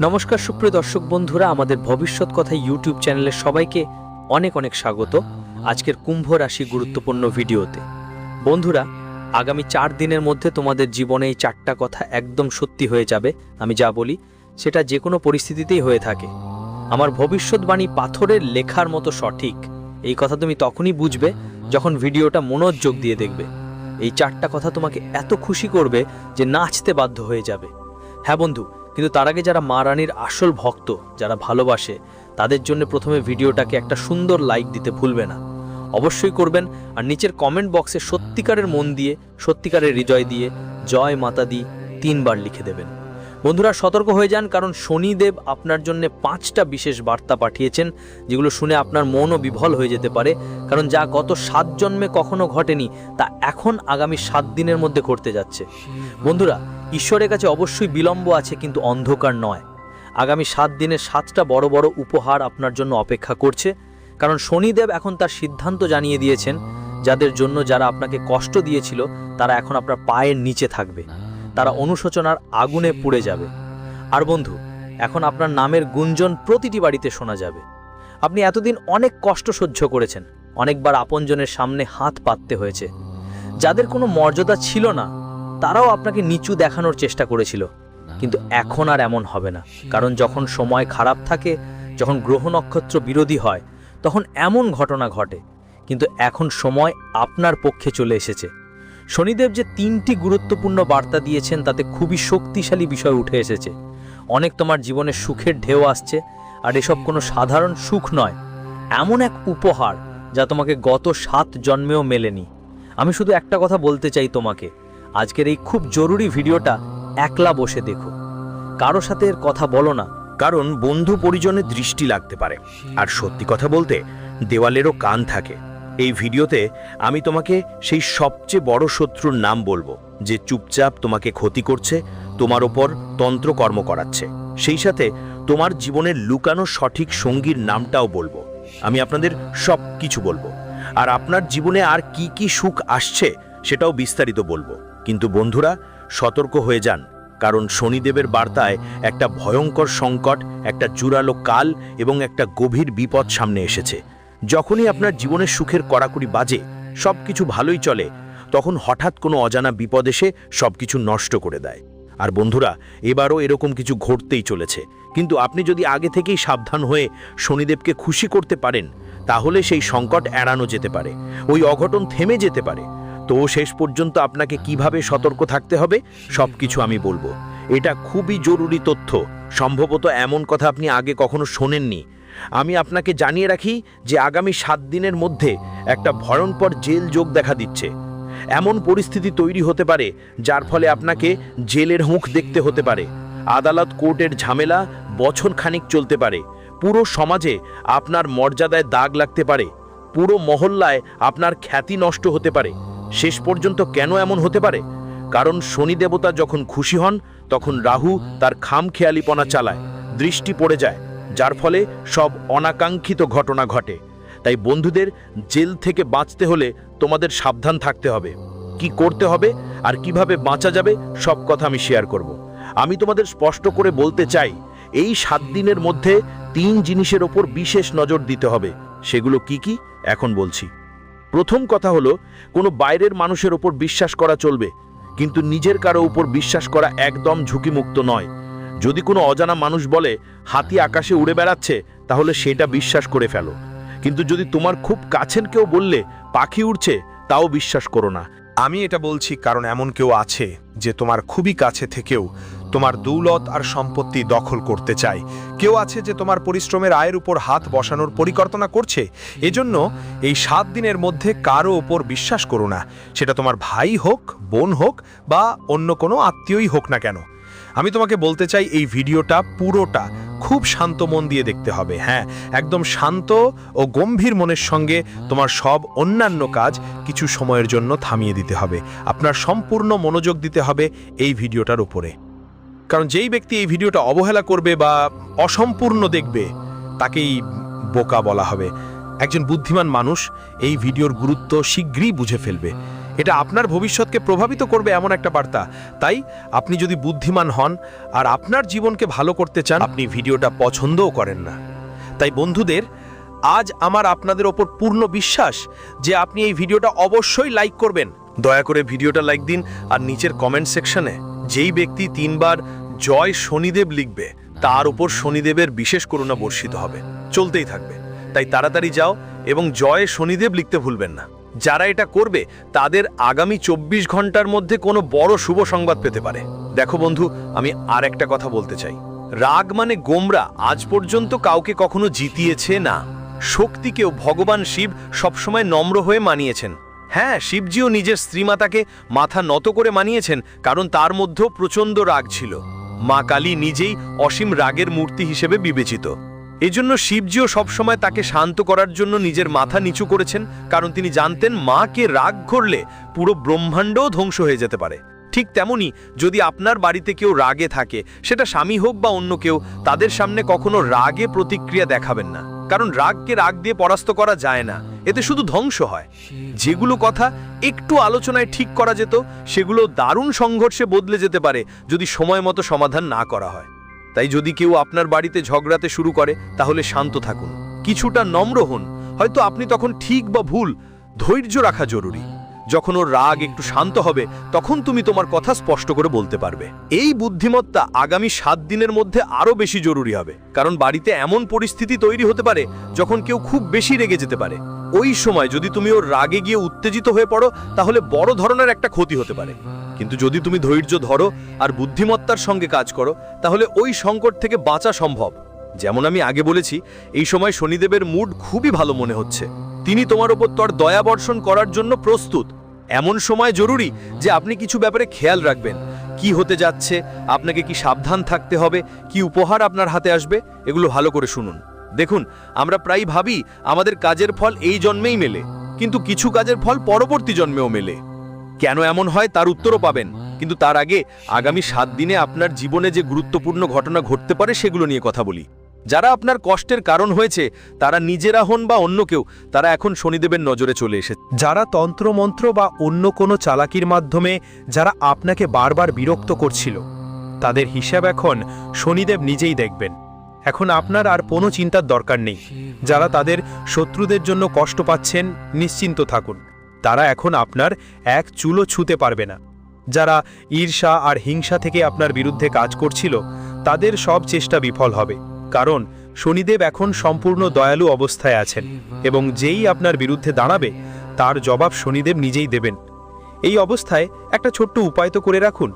নমস্কার সুপ্রিয় দর্শক বন্ধুরা, আমাদের ভবিষ্যৎ কথা ইউটিউব চ্যানেলে সবাইকে অনেক অনেক স্বাগত। আজকের কুম্ভ রাশি গুরুত্বপূর্ণ ভিডিওতে বন্ধুরা, আগামী 4 দিনের মধ্যে তোমাদের জীবনে এই 4টা কথা একদম সত্যি হয়ে যাবে। আমি যা বলি সেটা যে কোনো পরিস্থিতিতেই হয়ে থাকে। আমার ভবিষ্যৎবাণী পাথরের লেখার মতো সঠিক, এই কথা তুমি তখনই বুঝবে যখন ভিডিওটা মনোযোগ দিয়ে দেখবে। এই 4টা কথা তোমাকে এত খুশি করবে যে নাচতে বাধ্য হয়ে যাবে। হ্যাঁ বন্ধু, কিন্তু তার আগে যারা মা রানীর আসল ভক্ত, যারা ভালোবাসে, তাদের জন্য প্রথমে ভিডিওটাকে একটা সুন্দর লাইক দিতে ভুলবে না। অবশ্যই করবেন। আর নিচের কমেন্ট বক্সে সত্যিকারের মন দিয়ে, সত্যিকারের হৃদয় দিয়ে জয় মাতা দি 3 বার লিখে দেবেন। বন্ধুরা সতর্ক হয়ে যান, কারণ শনিদেব আপনার জন্য 5টা বিশেষ বার্তা পাঠিয়েছেন, যেগুলো শুনে আপনার মনও বিভল হয়ে যেতে পারে। কারণ যা গত 7 জন্মে কখনো ঘটেনি, তা এখন আগামী 7 দিনের মধ্যে ঘটতে যাচ্ছে। বন্ধুরা, ঈশ্বরের কাছে অবশ্যই বিলম্ব আছে, কিন্তু অন্ধকার নয়। আগামী 7 দিনের 7টা বড় বড় উপহার আপনার জন্য অপেক্ষা করছে। কারণ শনিদেব এখন তার সিদ্ধান্ত জানিয়ে দিয়েছেন, যাদের জন্য যারা আপনাকে কষ্ট দিয়েছিল তারা এখন আপনার পায়ের নিচে থাকবে, তারা অনুশোচনার আগুনে পুড়ে যাবে। আর বন্ধু, এখন আপনার নামের গুঞ্জন প্রতিটি বাড়িতে শোনা যাবে। আপনি এতদিন অনেক কষ্ট সহ্য করেছেন, অনেকবার আপনজনের সামনে হাত পাততে হয়েছে। যাদের কোনো মর্যাদা ছিল না তারাও আপনাকে নিচু দেখানোর চেষ্টা করেছিল, কিন্তু এখন আর এমন হবে না। কারণ যখন সময় খারাপ থাকে, যখন গ্রহ নক্ষত্র বিরোধী হয়, তখন এমন ঘটনা ঘটে। কিন্তু এখন সময় আপনার পক্ষে চলে এসেছে। শনিদেব যে 3টি গুরুত্বপূর্ণ বার্তা দিয়েছেন, তাতে খুবই শক্তিশালী বিষয় উঠে এসেছে। অনেক তোমার জীবনে সুখের ঢেউ আসছে, আর এসব কোনো সাধারণ সুখ নয়, এমন এক উপহার যা তোমাকে গত 7 জন্মেও মেলেনি। আমি শুধু একটা কথা বলতে চাই তোমাকে, আজকের এই খুব জরুরি ভিডিওটা একলা বসে দেখো, কারো সাথে এর কথা বলো না। কারণ বন্ধু পরিজনের দৃষ্টি লাগতে পারে, আর সত্যি কথা বলতে দেওয়ালেরও কান থাকে। এই ভিডিওতে আমি তোমাকে সেই সবচেয়ে বড় শত্রুর নাম বলবো, যে চুপচাপ তোমাকে ক্ষতি করছে, তোমার ওপর তন্ত্রকর্ম করাচ্ছে। সেই সাথে তোমার জীবনের লুকানো সঠিক সঙ্গীর নামটাও বলবো। আমি আপনাদের সব কিছু বলবো, আর আপনার জীবনে আর কি কি সুখ আসছে সেটাও বিস্তারিত বলবো। কিন্তু বন্ধুরা সতর্ক হয়ে যান, কারণ শনিদেবের বার্তায় একটা ভয়ঙ্কর সংকট, একটা জোরালো কাল এবং একটা গভীর বিপদ সামনে এসেছে। যখনই আপনার জীবনের সুখের কড়াকড়ি বাজে, সব কিছু ভালোই চলে, তখন হঠাৎ কোনো অজানা বিপদ এসে সব কিছু নষ্ট করে দেয়। আর বন্ধুরা, এবারও এরকম কিছু ঘটতেই চলেছে। কিন্তু আপনি যদি আগে থেকেই সাবধান হয়ে শনিদেবকে খুশি করতে পারেন, তাহলে সেই সংকট এড়ানো যেতে পারে, ওই অঘটন থেমে যেতে পারে। তো শেষ পর্যন্ত আপনাকে কিভাবে সতর্ক থাকতে হবে সব কিছু আমি বলবো। এটা খুবই জরুরি তথ্য, সম্ভবত এমন কথা আপনি আগে কখনো শোনেননি। আমি আপনাকে জানিয়ে রাখি যে আগামী 7 দিনের মধ্যে একটা ভয়ঙ্কর জেল যোগ দেখা দিচ্ছে। এমন পরিস্থিতি তৈরি হতে পারে যার ফলে আপনাকে জেলের মুখ দেখতে হতে পারে। আদালত কোর্টের ঝামেলা বছর খানিক চলতে পারে। পুরো সমাজে আপনার মর্যাদায় দাগ লাগতে পারে। পুরো মহল্লায় আপনার খ্যাতি নষ্ট হতে পারে। শেষ পর্যন্ত কেন এমন হতে পারে? কারণ শনি দেবতা যখন খুশি হন, তখন রাহু তার খামখেয়ালিপনা চালায়, দৃষ্টি পড়ে যায়, যার ফলে সব অনাকাঙ্ক্ষিত ঘটনা ঘটে। তাই বন্ধুদের, জেল থেকে বাঁচতে হলে তোমাদের সাবধান থাকতে হবে। কি করতে হবে আর কিভাবে বাঁচা যাবে সব কথা আমি শেয়ার করব। আমি তোমাদের স্পষ্ট করে বলতে চাই, এই 7 দিনের মধ্যে 3 জিনিসের ওপর বিশেষ নজর দিতে হবে। সেগুলো কি কি এখন বলছি। প্রথম কথা হলো, কোনো বাইরের মানুষের ওপর বিশ্বাস করা চলবে, কিন্তু নিজের কারো উপর বিশ্বাস করা একদম ঝুঁকিমুক্ত নয়। যদি কোনো অজানা মানুষ বলে হাতি আকাশে উড়ে বেড়াচ্ছে, তাহলে সেটা বিশ্বাস করে ফেলো। কিন্তু যদি তোমার খুব কাছের কেউ বললে পাখি উড়ছে, তাও বিশ্বাস করো না। আমি এটা বলছি কারণ এমন কেউ আছে যে তোমার খুবই কাছে থেকেও তোমার দৌলত আর সম্পত্তি দখল করতে চায়। কেউ আছে যে তোমার পরিশ্রমের আয়ের উপর হাত বসানোর পরিকল্পনা করছে। এজন্য এই 7 দিনের মধ্যে কারো ওপর বিশ্বাস করো না, সেটা তোমার ভাই হোক, বোন হোক বা অন্য কোনো আত্মীয়ই হোক না কেন। আমি তোমাকে বলতে চাই, এই ভিডিওটা পুরোটা খুব শান্ত মন দিয়ে দেখতে হবে। হ্যাঁ, একদম শান্ত ও গম্ভীর মনের সঙ্গে তোমার সব অন্যান্য কাজ কিছু সময়ের জন্য থামিয়ে দিতে হবে। আপনার সম্পূর্ণ মনোযোগ দিতে হবে এই ভিডিওটার উপরে। কারণ যেই ব্যক্তি এই ভিডিওটা অবহেলা করবে বা অসম্পূর্ণ দেখবে, তাকেই বোকা বলা হবে। একজন বুদ্ধিমান মানুষ এই ভিডিওর গুরুত্ব শীঘ্রই বুঝে ফেলবে। এটা আপনার ভবিষ্যৎকে প্রভাবিত করবে এমন একটা বার্তা। তাই আপনি যদি বুদ্ধিমান হন আর আপনার জীবনকে ভালো করতে চান, আপনি ভিডিওটা পছন্দও করেন না। তাই বন্ধুদের, আজ আমার আপনাদের ওপর পূর্ণ বিশ্বাস যে আপনি এই ভিডিওটা অবশ্যই লাইক করবেন। দয়া করে ভিডিওটা লাইক দিন আর নিচের কমেন্ট সেকশনে যেই ব্যক্তি 3 বার জয় শনিদেব লিখবে তার উপর শনিদেবের বিশেষ করুণা বর্ষিত হবে, চলতেই থাকবে। তাই তাড়াতাড়ি যাও এবং জয় শনিদেব লিখতে ভুলবেন না। যারা এটা করবে তাদের আগামী 24 ঘন্টার মধ্যে কোনো বড় শুভ সংবাদ পেতে পারে। দেখো বন্ধু, আমি আর একটা কথা বলতে চাই। রাগ মানে গোমরা আজ পর্যন্ত কাউকে কখনো জিতিয়েছে না। শক্তিকেও ভগবান শিব সবসময় নম্র হয়ে মানিয়েছেন। হ্যাঁ, শিবজিও নিজের স্ত্রীমাতাকে মাথা নত করে মানিয়েছেন, কারণ তার মধ্যেও প্রচণ্ড রাগ ছিল। মা কালী নিজেই অসীম রাগের মূর্তি হিসেবে বিবেচিত। এজন্য শিবজিও সবসময় তাকে শান্ত করার জন্য নিজের মাথা নিচু করেছেন, কারণ তিনি জানতেন মাকে রাগ করলে পুরো ব্রহ্মাণ্ডও ধ্বংস হয়ে যেতে পারে। ঠিক তেমনি যদি আপনার বাড়িতে কেউ রাগে থাকে, সেটা স্বামী হোক বা অন্য কেউ, তাদের সামনে কখনো রাগে প্রতিক্রিয়া দেখাবেন না, কারণ রাগকে রাগ দিয়ে পরাস্ত করা যায় না, এতে শুধু ধ্বংস হয়। যেগুলো কথা একটু আলোচনায় ঠিক করা যেত, সেগুলো দারুণ সংঘর্ষে বদলে যেতে পারে যদি সময় মতো সমাধান না করা হয়। তাই যদি কেউ আপনার বাড়িতে ঝগড়াতে শুরু করে, তাহলে শান্ত থাকুন, কিছুটা নম্র হন। হয়তো আপনি তখন ঠিক বা ভুল, ধৈর্য রাখা জরুরি। যখন ওর রাগ একটু শান্ত হবে, তখন তুমি তোমার কথা স্পষ্ট করে বলতে পারবে। এই বুদ্ধিমত্তা আগামী 7 দিনের মধ্যে আরো বেশি জরুরি হবে, কারণ বাড়িতে এমন পরিস্থিতি তৈরি হতে পারে যখন কেউ খুব বেশি রেগে যেতে পারে। ওই সময় যদি তুমি ওর রাগে গিয়ে উত্তেজিত হয়ে পড়ো, তাহলে বড় ধরনের একটা ক্ষতি হতে পারে। কিন্তু যদি তুমি ধৈর্য ধরো আর বুদ্ধিমত্তার সঙ্গে কাজ করো, তাহলে ওই সংকট থেকে বাঁচা সম্ভব। যেমন আমি আগে বলেছি, এই সময় শনিদেবের মুড খুবই ভালো মনে হচ্ছে। তিনি তোমার ওপর তার দয়া বর্ষণ করার জন্য প্রস্তুত। এমন সময় জরুরি যে আপনি কিছু ব্যাপারে খেয়াল রাখবেন। কি হতে যাচ্ছে, আপনাকে কি সাবধান থাকতে হবে, কি উপহার আপনার হাতে আসবে, এগুলো ভালো করে শুনুন। দেখুন, আমরা প্রায় ভাবি আমাদের কাজের ফল এই জন্মেই মেলে, কিন্তু কিছু কাজের ফল পরবর্তী জন্মেও মেলে। কেন এমন হয় তার উত্তরও পাবেন, কিন্তু তার আগে আগামী 7 দিনে আপনার জীবনে যে গুরুত্বপূর্ণ ঘটনা ঘটতে পারে সেগুলো নিয়ে কথা বলি। যারা আপনার কষ্টের কারণ হয়েছে, তারা নিজেরা হন বা অন্য কেউ, তারা এখন শনিদেবের নজরে চলে এসেছে। যারা তন্ত্রমন্ত্র বা অন্য কোনো চালাকির মাধ্যমে যারা আপনাকে বারবার বিরক্ত করছিল, তাদের হিসাব এখন শনিদেব নিজেই দেখবেন। এখন আপনার আর কোনো চিন্তার দরকার নেই। যারা তাদের শত্রুদের জন্য কষ্ট পাচ্ছেন, নিশ্চিন্ত থাকুন, তারা এখন আপনার এক চুলও ছুঁতে পারবে না। যারা ঈর্ষা আর হিংসা থেকে আপনার বিরুদ্ধে কাজ করছিল, তাদের সব চেষ্টা বিফল হবে, কারণ শনিদেব এখন সম্পূর্ণ দয়ালু অবস্থায় আছেন এবং যেই আপনার বিরুদ্ধে দাঁড়াবে তার জবাব শনিদেব নিজেই দেবেন। এই অবস্থায় একটা ছোট্ট উপায় তো করে রাখুন।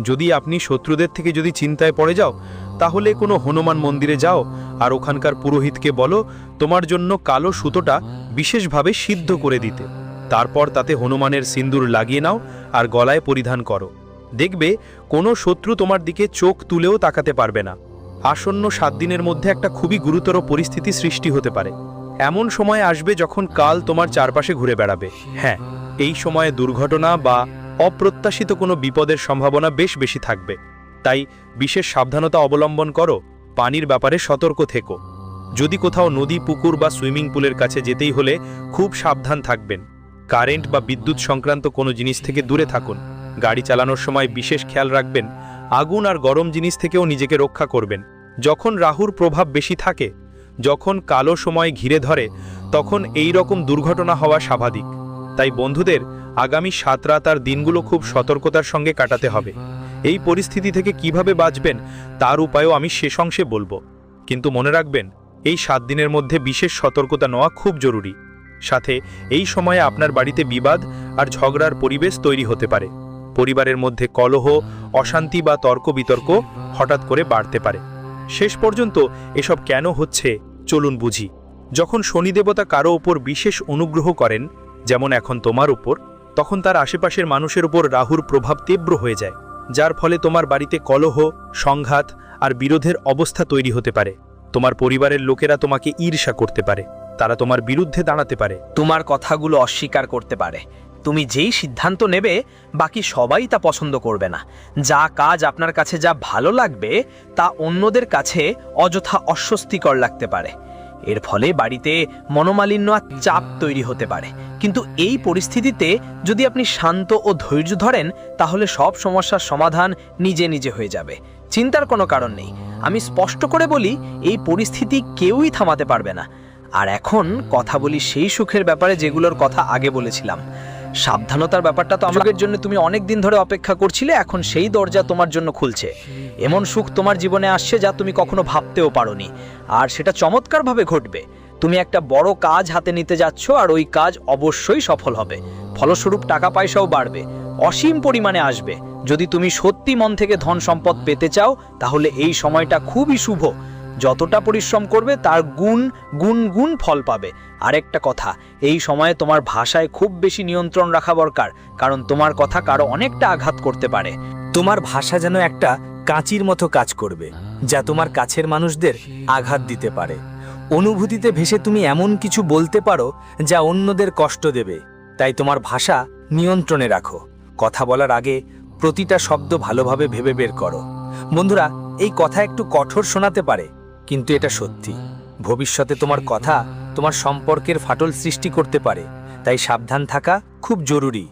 যদি আপনি শত্রুদের থেকে যদি চিন্তায় পড়ে যাও, তাহলে কোনো হনুমান মন্দিরে যাও আর ওখানকার পুরোহিতকে বলো তোমার জন্য কালো সুতোটা বিশেষভাবে সিদ্ধ করে দিতে। তারপর তাতে হনুমানের সিন্দুর লাগিয়ে নাও আর গলায় পরিধান করো। দেখবে কোনো শত্রু তোমার দিকে চোখ তুলেও তাকাতে পারবে না। আসন্ন 7 দিনের মধ্যে একটা খুবই গুরুতর পরিস্থিতি সৃষ্টি হতে পারে। এমন সময় আসবে যখন কাল তোমার চারপাশে ঘুরে বেড়াবে। হ্যাঁ, এই সময়ে দুর্ঘটনা বা অপ্রত্যাশিত কোনো বিপদের সম্ভাবনা বেশ বেশি থাকবে। তাই বিশেষ সাবধানতা অবলম্বন করো, পানির ব্যাপারে সতর্ক থেকো। যদি কোথাও নদী, পুকুর বা সুইমিং পুলের কাছে যেতেই হলে খুব সাবধান থাকবেন। কারেন্ট বা বিদ্যুৎ সংক্রান্ত কোনো জিনিস থেকে দূরে থাকুন। গাড়ি চালানোর সময় বিশেষ খেয়াল রাখবেন। আগুন আর গরম জিনিস থেকেও নিজেকে রক্ষা করবেন। যখন রাহুর প্রভাব বেশি থাকে, যখন কালো সময় ঘিরে ধরে, তখন এই রকম দুর্ঘটনা হওয়া স্বাভাবিক। তাই বন্ধুদের, আগামী 7 রাত আর দিনগুলো খুব সতর্কতার সঙ্গে কাটাতে হবে। এই পরিস্থিতি থেকে কিভাবে বাঁচবেন তার উপায়ও আমি শেষ অংশে বলবো, কিন্তু মনে রাখবেন এই 7 দিনের মধ্যে বিশেষ সতর্কতা নেওয়া খুব জরুরি। সাথে এই সময়ে আপনার বাড়িতে বিবাদ আর ঝগড়ার পরিবেশ তৈরি হতে পারে। পরিবারের মধ্যে কলহ, অশান্তি বা তর্ক বিতর্ক হঠাৎ করে বাড়তে পারে। শেষ পর্যন্ত এসব কেন হচ্ছে চলুন বুঝি। যখন শনিদেবতা কারো উপর বিশেষ অনুগ্রহ করেন, যেমন এখন তোমার উপর, তখন তার আশেপাশের মানুষের উপর রাহুর প্রভাব তীব্র হয়ে যায়, যার ফলে তোমার বাড়িতে কলহ, সংঘাত আর বিরোধের অবস্থা তৈরি হতে পারে। তোমার পরিবারের লোকেরা তোমাকে ঈর্ষা করতে পারে, তারা তোমার বিরুদ্ধে দাঁড়াতে পারে, তোমার কথাগুলো অস্বীকার করতে পারে। তুমি যেই সিদ্ধান্ত নেবে, বাকি সবাই তা পছন্দ করবে না। যা কাজ আপনার কাছে যা ভালো লাগবে, তা অন্যদের কাছে অযথা অস্বস্তিকর লাগতে পারে। এর ফলে বাড়িতে মনোমালিন্য আর চাপ তৈরি হতে পারে। কিন্তু এই পরিস্থিতিতে যদি আপনি শান্ত ও ধৈর্য ধরেন তাহলে সব সমস্যার সমাধান নিজে নিজে হয়ে যাবে। চিন্তার কোনো কারণ নেই। আমি স্পষ্ট করে বলি, এই পরিস্থিতি কেউই থামাতে পারবে না। আর এখন কথা বলি সেই সুখের ব্যাপারে যেগুলোর কথা আগে বলেছিলাম। সাবধানতার ব্যাপারটা তো আমাদের জন্য তুমি অনেক দিন ধরে অপেক্ষা করছিলে, এখন সেই দরজা তোমার জন্য খুলছে। এমন সুখ তোমার জীবনে আসছে যা তুমি কখনো ভাবতেও পারোনি, আর সেটা চমৎকারভাবে ঘটবে। তুমি একটা বড় কাজ হাতে নিতে যাচ্ছ, আর ওই কাজ অবশ্যই সফল হবে। ফলস্বরূপ টাকা পয়সাও বাড়বে, অসীম পরিমাণে আসবে। যদি তুমি সত্যি মন থেকে ধন সম্পদ পেতে চাও তাহলে এই সময়টা খুবই শুভ। যতটা পরিশ্রম করবে তার গুণ গুণ গুণ ফল পাবে। আরেকটা কথা, এই সময়ে তোমার ভাষায় খুব বেশি নিয়ন্ত্রণ রাখা দরকার, কারণ তোমার কথা কারো অনেকটা আঘাত করতে পারে। তোমার ভাষা যেন একটা কাঁচির মতো কাজ করবে, যা তোমার কাছের মানুষদের আঘাত দিতে পারে। অনুভূতিতে ভেসে তুমি এমন কিছু বলতে পারো যা অন্যদের কষ্ট দেবে। তাই তোমার ভাষা নিয়ন্ত্রণে রাখো। কথা বলার আগে প্রতিটা শব্দ ভালোভাবে ভেবে বের করো। বন্ধুরা, এই কথা একটু কঠোর শোনাতে পারে, কিন্তু এটা সত্যি। ভবিষ্যতে তোমার কথা তোমার সম্পর্কের ফাটল সৃষ্টি করতে পারে, তাই সাবধান থাকা খুব জরুরি।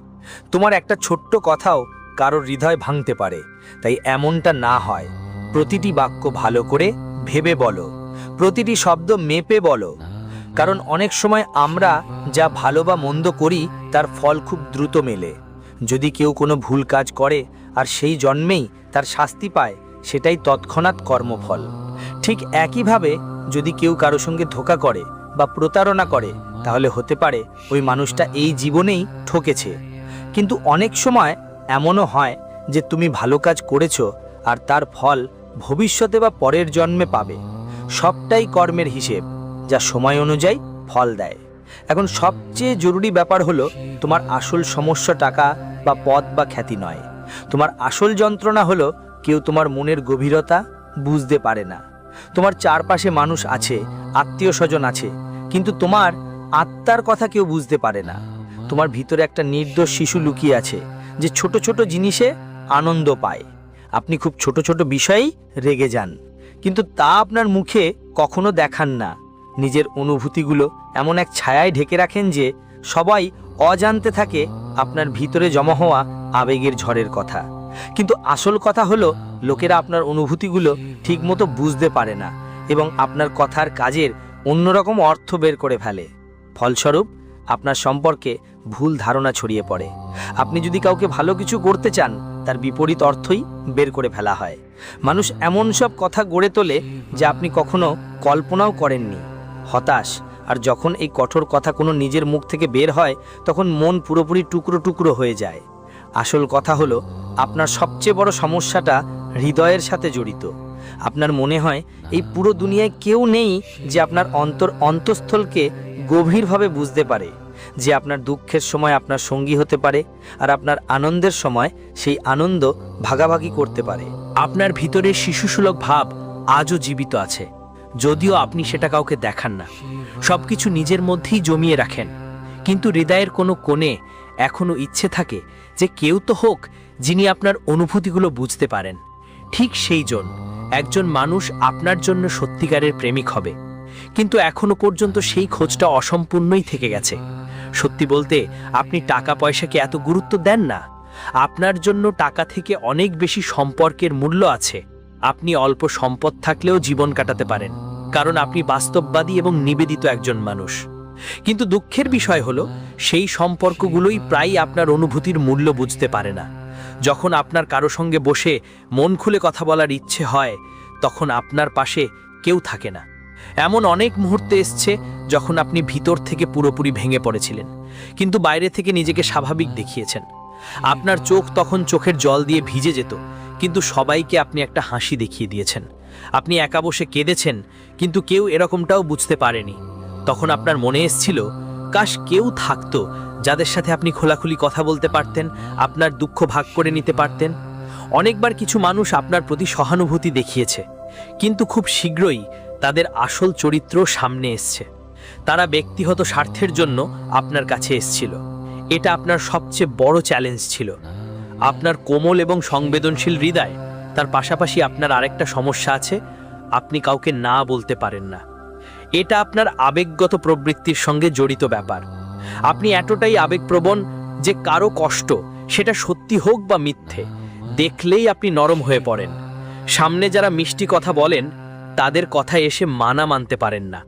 তোমার একটা ছোট্ট কথাও কারোর হৃদয় ভাঙতে পারে, তাই এমনটা না হয়। প্রতিটি বাক্য ভালো করে ভেবে বলো, প্রতিটি শব্দ মেপে বলো, কারণ অনেক সময় আমরা যা ভালো বা মন্দ করি তার ফল খুব দ্রুত মেলে। যদি কেউ কোনো ভুল কাজ করে আর সেই জন্মেই তার শাস্তি পায়, সেটাই তৎক্ষণাৎ কর্মফল। ঠিক একইভাবে যদি কেউ কারো সঙ্গে ধোঁকা করে বা প্রতারণা করে, তাহলে হতে পারে ওই মানুষটা এই জীবনেই ঠকেছে। কিন্তু অনেক সময় এমনও হয় যে তুমি ভালো কাজ করেছো আর তার ফল ভবিষ্যতে বা পরের জন্মে পাবে। সবটাই কর্মের হিসেব, যা সময় অনুযায়ী ফল দেয়। এখন সবচেয়ে জরুরি ব্যাপার হলো, তোমার আসল সমস্যা টাকা বা পদ বা খ্যাতি নয়। তোমার আসল যন্ত্রণা হলো কেউ তোমার মনের গভীরতা বুঝতে পারে না। তোমার চারপাশে মানুষ আছে, আত্মীয় স্বজন আছে, কিন্তু তোমার আত্মার কথা কেউ বুঝতে পারে না। তোমার ভিতরে একটা নির্দোষ শিশু লুকিয়ে আছে, যে ছোট ছোট জিনিসে আনন্দ পায়। আপনি খুব ছোট ছোট বিষয়েই রেগে যান, কিন্তু তা আপনার মুখে কখনো দেখান না। নিজের অনুভূতিগুলো এমন এক ছায়ায় ঢেকে রাখেন যে সবাই অজান্তে থাকে আপনার ভিতরে জমা হওয়া আবেগের ঝড়ের কথা। কিন্তু আসল কথা হলো, লোকেরা আপনার অনুভূতিগুলো ঠিকমতো বুঝতে পারে না এবং আপনার কথার কাজের অন্যরকম অর্থ বের করে ফেলে। ফলস্বরূপ আপনার সম্পর্কে ভুল ধারণা ছড়িয়ে পড়ে। আপনি যদি কাউকে ভালো কিছু করতে চান, তার বিপরীত অর্থই বের করে ফেলা হয়। মানুষ এমন সব কথা গড়ে তোলে যা আপনি কখনো কল্পনাও করেননি। হতাশ, আর যখন এই কঠোর কথা কোনো নিজের মুখ থেকে বের হয়, তখন মন পুরোপুরি টুকরো টুকরো হয়ে যায়। আসল কথা হলো, আপনার সবচেয়ে বড় সমস্যাটা হৃদয়ের সাথে জড়িত। আপনার মনে হয় এই পুরো দুনিয়ায় কেউ নেই যে আপনার অন্তঃস্থলকে গভীরভাবে বুঝতে পারে, যে আপনার দুঃখের সময় আপনার সঙ্গী হতে পারে, আর আপনার আনন্দের সময় সেই আনন্দ ভাগাভাগি করতে পারে। আপনার ভিতরে শিশুসুলভ ভাব আজও জীবিত আছে, যদিও আপনি সেটা কাউকে দেখান না। সবকিছু নিজের মধ্যেই জমিয়ে রাখেন, কিন্তু হৃদয়ের কোনো কোণে এখনো ইচ্ছে থাকে যে কেউ তো হোক যিনি আপনার অনুভূতিগুলো বুঝতে পারেন। ঠিক সেই জন্য একজন মানুষ আপনার জন্য সত্যিকারের প্রেমিক হবে, কিন্তু এখনো পর্যন্ত সেই খোঁজটা অসম্পূর্ণই থেকে গেছে। সত্যি বলতে, আপনি টাকা পয়সাকে এত গুরুত্ব দেন না। আপনার জন্য টাকা থেকে অনেক বেশি সম্পর্কের মূল্য আছে। আপনি অল্প সম্পদ থাকলেও জীবন কাটাতে পারেন, কারণ আপনি বাস্তববাদী এবং নিবেদিত একজন মানুষ। কিন্তু দুঃখের বিষয় হলো, সেই সম্পর্কগুলোই প্রায়ই আপনার অনুভূতির মূল্য বুঝতে পারে না। যখন আপনার কারো সঙ্গে বসে মন খুলে কথা বলার ইচ্ছে হয়, তখন আপনার পাশে কেউ থাকে না। এমন অনেক মুহূর্তে এসছে যখন আপনি ভিতর থেকে পুরোপুরি ভেঙে পড়েছিলেন, কিন্তু বাইরে থেকে নিজেকে স্বাভাবিক দেখিয়েছেন। আপনার চোখ তখন চোখের জল দিয়ে ভিজে যেত, কিন্তু সবাইকে আপনি একটা হাসি দেখিয়ে দিয়েছেন। আপনি একা বসে কেঁদেছেন, কিন্তু কেউ এরকমটাও বুঝতে পারেনি। তখন আপনার মনে এসেছিল, কাশ কেউ থাকতো যাদের সাথে আপনি খোলাখুলি কথা বলতে পারতেন, আপনার দুঃখ ভাগ করে নিতে পারতেন। অনেকবার কিছু মানুষ আপনার প্রতি সহানুভূতি দেখিয়েছে, কিন্তু খুব শীঘ্রই তাদের আসল চরিত্র সামনে এসছে। তারা ব্যক্তিগত স্বার্থের জন্য আপনার কাছে এসেছিল। এটা আপনার সবচেয়ে বড় চ্যালেঞ্জ ছিল। আপনার কোমল এবং সংবেদনশীল হৃদয়, তার পাশাপাশি আপনার আরেকটা সমস্যা আছে, আপনি কাউকে না বলতে পারেন না। এটা আপনার আবেগগত প্রবৃত্তির সঙ্গে জড়িত ব্যাপার। আপনি এতটাই আবেগপ্রবণ যে কারো কষ্ট, সেটা সত্যি হোক বা মিথ্যে, দেখলেই আপনি নরম হয়ে পড়েন। সামনে যারা মিষ্টি কথা বলেন তাদের কথা এসে মানতে পারেন না।